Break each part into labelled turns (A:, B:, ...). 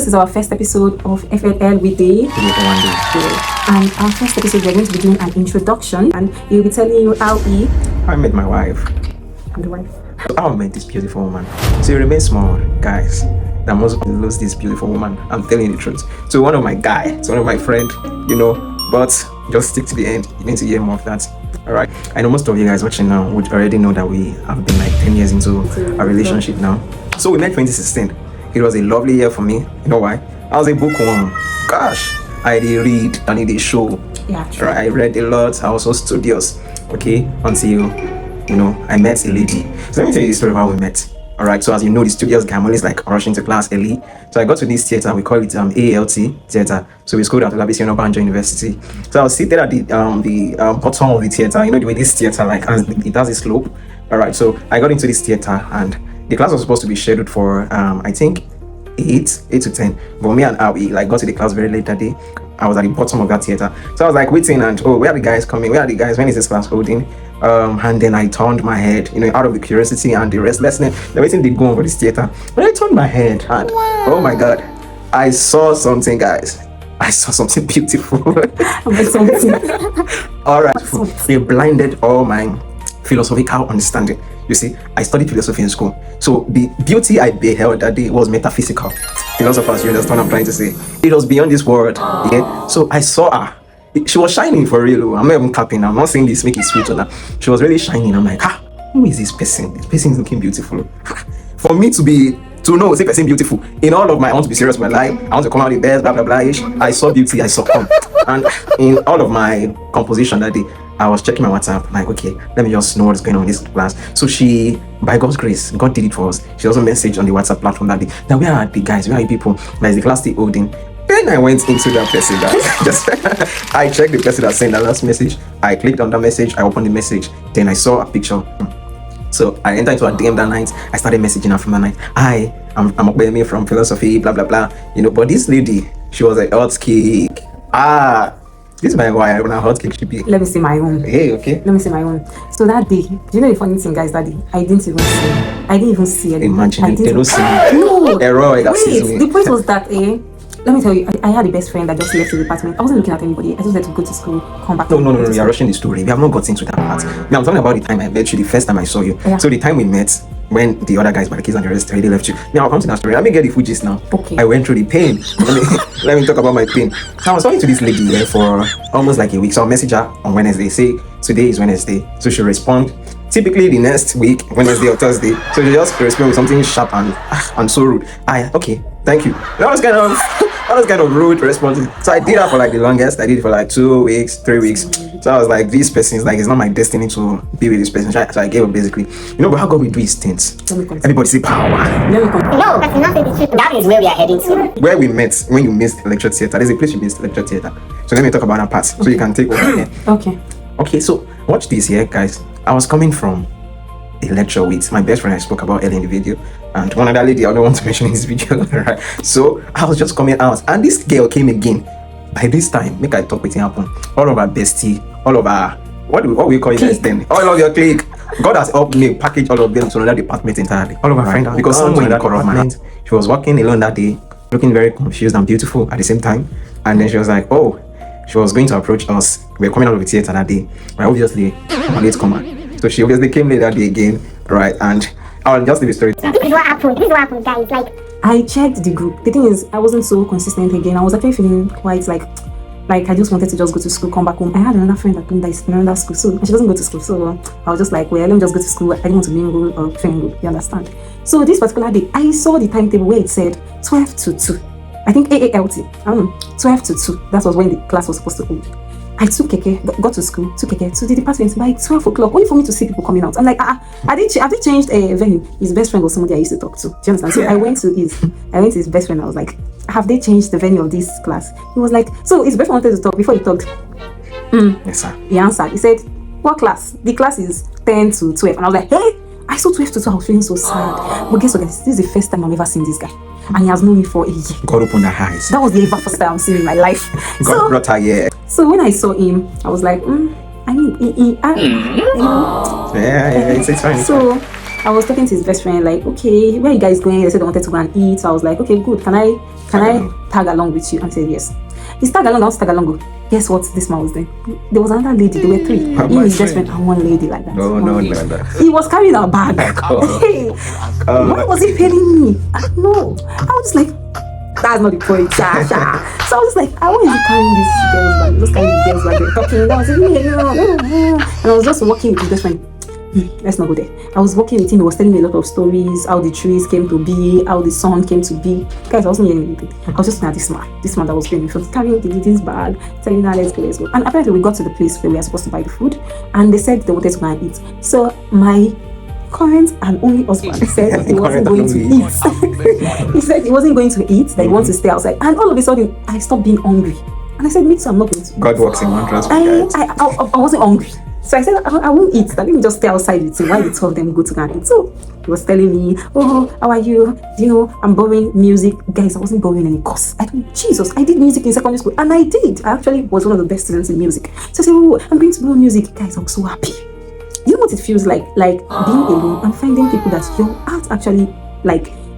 A: this is our first episode of FLL with the
B: EbunWande.
A: And our first episode, we're going to be doing an introduction, and we'll be telling you how
B: I met my wife.
A: I'm the wife.
B: How I met this beautiful woman. So you remain small, guys. That must lose this beautiful woman. I'm telling you the truth. So one of my guys, one of my friend, but just stick to the end. You need to hear more of that. Alright. I know most of you guys watching now would already know that we have been like 10 years into a relationship now. So we met 2016. It was a lovely year for me. You know why? I was a bookworm. Gosh, I did read and it did show.
A: Yeah, true.
B: Right, I read a lot. I was so studious. Okay, until I met a lady. So let me tell you the story of how we met. Alright, so as you know, the studious guy, I'm always like rushing to class early. So I got to this theater, we call it ALT theater. So we schooled at EbunWande University. So I was seated at the bottom of the theater. You know the way this theater it has a slope. Alright, so I got into this theater and the class was supposed to be scheduled for I think 8 to 10. But me and we got to the class very late that day. I was at the bottom of that theater. So I was like waiting and where are the guys coming? Where are the guys? When is this class holding? And then I turned my head, out of the curiosity and the restlessness. The waiting did go on for this theater. When I turned my head and oh my god, I saw something, guys. I saw something beautiful. Alright, it blinded all my philosophical understanding. You see, I studied philosophy in school. So the beauty I beheld that day was metaphysical. Philosophers, you understand what I'm trying to say? It was beyond this world. Yeah. So I saw her. She was shining for real. I'm not even clapping. I'm not saying this make it sweet on her. She was really shining. I'm like, who is this person? This person is looking beautiful. For me to know, say person beautiful. In all of my, I want to be serious with my life. I want to come out the best, blah blah blah. I saw beauty. I saw come. And in all of my composition that day, I was checking my WhatsApp, like, okay, let me just know what's going on in this class. So she, by God's grace, God did it for us. She also messaged on the WhatsApp platform that day. Now, where are the guys? Where are you people? Like, the class still holding. Then I went into that person that I checked the person that sent that last message. I clicked on that message. I opened the message. Then I saw a picture. So I entered into a DM that night. I started messaging her from that night. Hi, I'm Okbeme from philosophy, blah, blah, blah. But this lady, she was a hot cake. This is my wife. When I hot cake should be.
A: Let me see my own.
B: Hey, okay.
A: Let me see my own. So that day, do you know the funny thing, guys? That day, I didn't even see it.
B: Imagine, they don't see.
A: No.
B: Error.
A: Wait, the point was that let me tell you, I had a best friend that just left the department. I wasn't looking at anybody. I just had to go to school, come back.
B: No, you're rushing the story. We have not got into that part. I'm talking about the time I met you, the first time I saw you.
A: Yeah. So
B: the time we met, when the other guys, by the kids and the rest, already left you. Now I'll come to that story. Let me get the Fujis now.
A: Okay.
B: I went through the pain. Let me talk about my pain. So I was talking to this lady here for almost like a week. So I'll message her on Wednesday. Say today is Wednesday. So she'll respond. Typically the next week, Wednesday or Thursday. So she just respond with something sharp and so rude. Okay, thank you. That was kind of rude response. So I did that for like the longest. I did it for like 2 weeks, 3 weeks. So I was like, this person is like, it's not my destiny to be with this person. So I gave up basically. But how God will do his things. Everybody say power.
C: No, that's not the truth. That is where we are heading to.
B: Where we met when you missed lecture theater. There's a place you missed lecture theater. So let me talk about that part. So you can take over here. Okay, so watch this here, guys. I was coming from a lecture with my best friend I spoke about earlier in the video, and one other lady I don't want to mention in this video. Right? So I was just coming out, and this girl came again. By this time, make I talk with him happen. All of our bestie, all of our what we call it guys then? All of your clique. God has helped me package all of them to another department entirely. All of our friends, because someone in that department, she was walking alone that day, looking very confused and beautiful at the same time. And then she was like, she was going to approach us. We were coming out of the theater that day. Right, obviously, I'm a late comer. So she obviously came late that day again, right? And I'll just leave the story.
C: This is what happened, guys. Like,
A: I checked the group. The thing is, I wasn't so consistent again. I was actually feeling quite like I just wanted to just go to school, come back home. I had another friend that is in another school, so she doesn't go to school. So I was just like, well, let me just go to school. I didn't want to mingle or friend, you understand? So this particular day, I saw the timetable where it said 12 to 2. I think AALT. I don't know, 12 to 2. That was when the class was supposed to hold. I took keke, got to school, took keke to the department by 12 o'clock, only for me to see people coming out. I'm like, have they changed a venue? His best friend was somebody I used to talk to. Do you understand? So I went to his best friend. I was like, have they changed the venue of this class? He was like, so his best friend wanted to talk. Before he talked,
B: yes sir.
A: He answered. He said, what class? The class is 10 to 12. And I was like, hey, I saw 12 to 2. I was feeling so sad. But guess what, guys? This is the first time I've ever seen this guy. And he has known me for a year.
B: God opened her eyes.
A: That was the ever first time I'm seeing in my life.
B: God brought her here.
A: So when I saw him, I was like, I mean,
B: Yeah, it's fine.
A: So I was talking to his best friend, like, okay, where you guys going? They said they wanted to go and eat. So I was like, okay, good. Can I tag along with you? And he said yes. He's tag along, I was tag along. Guess what this man was doing? There was another lady, there were three. He and his best friend and one lady like that.
B: No.
A: He was carrying a bag. Hey, why was he paying me? I don't know. I was just like, that's not the point. So I was like, I want you carrying this girl's bag. Just carrying the girl's bag. They're talking. And I was like, and I was just walking with his best friend. Let's not go there. I was walking with him. He was telling me a lot of stories, how the trees came to be, how the sun came to be. Guys, I wasn't hearing anything. I was just looking at this man that was going. He was carrying this bag, telling her, let's go. And apparently we got to the place where we were supposed to buy the food, and they said they wanted to go and eat. So my current and only husband said he wasn't going to eat. He said he wasn't going to eat, that he wants to stay outside. And all of a sudden, I stopped being hungry. And I said, me too, I'm not going to eat.
B: God works in wonders.
A: I wasn't hungry. So I said, I won't eat. Let me just stay outside with him while the two of them go to go and eat. So he was telling me, oh, how are you? Do you know, I'm borrowing music. Guys, I wasn't borrowing any course. I did music in secondary school. And I did. I actually was one of the best students in music. So I said, oh, I'm going to borrow music. Guys, I was so happy. You know what it feels like being alone and finding people that your heart actually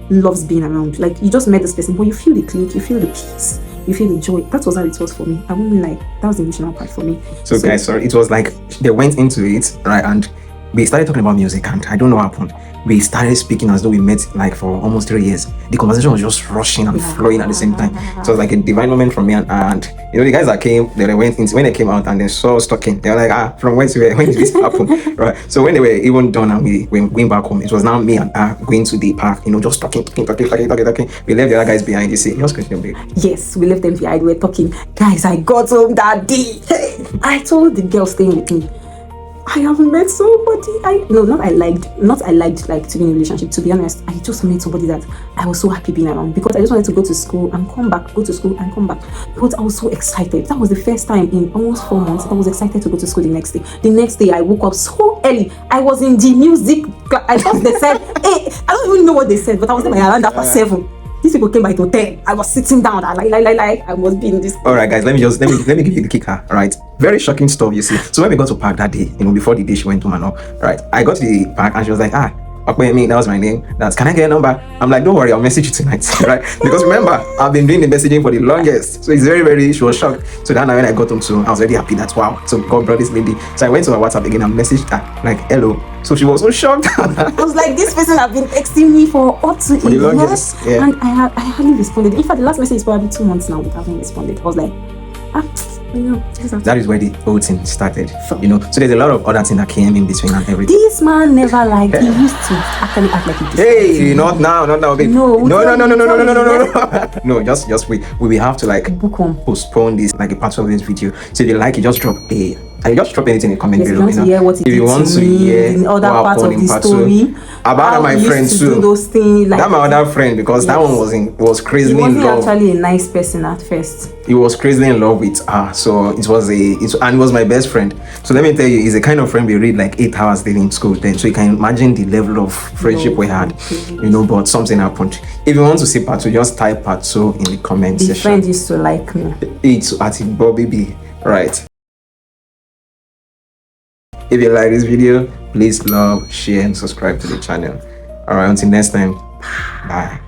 A: loves being around. Like you just met this person, but you feel the click, you feel the peace, you feel the joy. That was how it was for me. I won't lie, that was the emotional part for me.
B: So guys, sorry, it was like they went into it, right, and we started talking about music, and I don't know what happened. We started speaking as though we met like for almost 3 years. The conversation was just rushing and flowing at the same time. So it was like a divine moment for me, and you know, the guys that came, they went into, when they came out and they saw us talking, they were like, from where to where? When did this happen? Right. So when they were even done and we went back home, it was now me and going to the park, you know, just talking. We left the other guys behind. You see, just continue.
A: Yes, we left them behind. We were talking. Guys, I got home that day. I told the girl staying with me, I have met somebody I liked like to be in a relationship. To be honest, I just met somebody that I was so happy being around, because I just wanted to go to school and come back, go to school and come back. But I was so excited. That was the first time in almost 4 months I was excited to go to school the next day. The next day I woke up so early. I was in the music class. I thought they said, hey, I don't even know what they said, but I was there around after 7. These people came by to 10. I was sitting down. I was being this.
B: All right, guys. Let me give you the kicker. Right, very shocking stuff. You see. So when we got to park that day, you know, before the day she went to Mano, right, I got to the park and she was like, Okpeyemi, that was my name. Can I get a number? I'm like, don't worry, I'll message you tonight, right? Because remember, I've been doing the messaging for the longest. So it's she was shocked. So then when I got home too, I was very happy. That's wow. So God brought this lady. So I went to her WhatsApp again and messaged her like, hello. So she was so shocked.
A: I was like, this person have been texting me for up to a year. Yeah. And I hardly responded. In fact, the last message is probably 2 months now without having responded. I was like, you know,
B: that is where the whole thing started. You know, so there's a lot of other things that came in between and everything.
A: This man never liked. He used to actually act like he did.
B: Hey, not now, babe. No. No, just wait. We will have to like postpone this, like a part of this video. So if you like it, just drop anything in the comment below.
A: If you want to hear the other part of the story
B: about my friend too.
A: Those things, like
B: that my other friend, because that one was crazy in love.
A: He wasn't actually a nice person at first.
B: He was crazy in love with her, so it was my best friend. So let me tell you, he's the kind of friend we read like 8 hours daily in school then. So you can imagine the level of friendship we had, you know. But something happened. If you want to see part 2, just type part 2 in the comment section.
A: The friend used to like me.
B: It's at Bobby, right? If you like this video, please love, share and subscribe to the channel. Alright, until next time, bye.